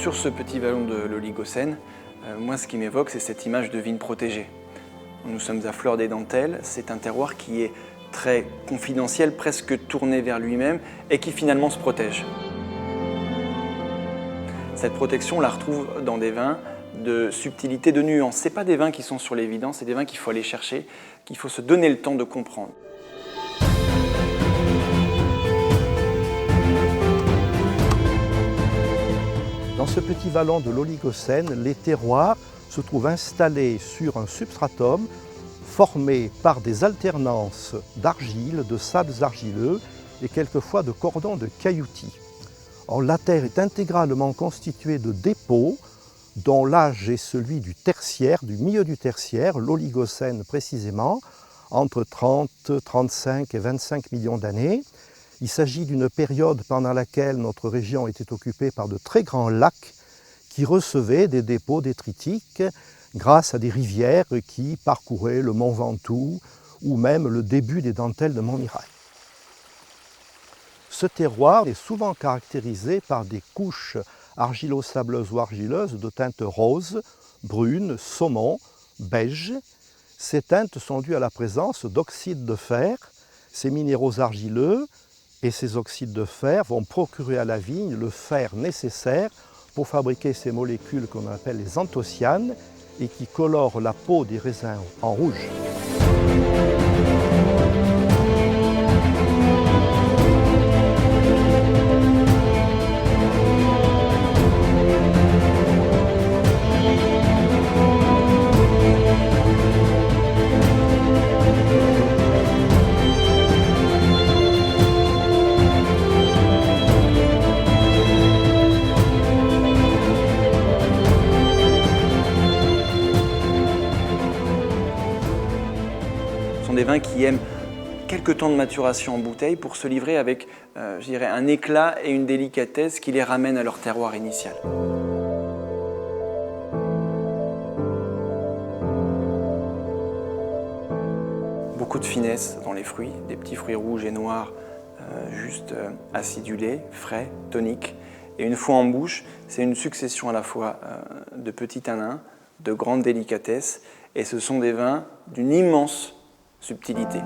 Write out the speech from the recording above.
Sur ce petit vallon de l'Oligocène, moi ce qui m'évoque, c'est cette image de vigne protégée. Nous sommes à Fleur des Dentelles, c'est un terroir qui est très confidentiel, presque tourné vers lui-même et qui finalement se protège. Cette protection, on la retrouve dans des vins de subtilité, de nuance. Ce n'est pas des vins qui sont sur l'évidence, c'est des vins qu'il faut aller chercher, qu'il faut se donner le temps de comprendre. Dans ce petit vallon de l'Oligocène, les terroirs se trouvent installés sur un substratum formé par des alternances d'argile, de sables argileux et quelquefois de cordons de cailloutis. Or, la terre est intégralement constituée de dépôts dont l'âge est celui du tertiaire, du milieu du tertiaire, l'Oligocène précisément, entre 30, 35 et 25 millions d'années. Il s'agit d'une période pendant laquelle notre région était occupée par de très grands lacs qui recevaient des dépôts détritiques grâce à des rivières qui parcouraient le mont Ventoux ou même le début des dentelles de Montmirail. Ce terroir est souvent caractérisé par des couches argilo-sableuses ou argileuses de teinte rose, brune, saumon, beige. Ces teintes sont dues à la présence d'oxydes de fer. Ces minéraux argileux et ces oxydes de fer vont procurer à la vigne le fer nécessaire pour fabriquer ces molécules qu'on appelle les anthocyanes et qui colorent la peau des raisins en rouge. Ce sont des vins qui aiment quelques temps de maturation en bouteille pour se livrer avec, je dirais, un éclat et une délicatesse qui les ramènent à leur terroir initial. Beaucoup de finesse dans les fruits, des petits fruits rouges et noirs, juste acidulés, frais, toniques. Et une fois en bouche, c'est une succession à la fois de petits tanins, de grande délicatesse, et ce sont des vins d'une immense subtilité.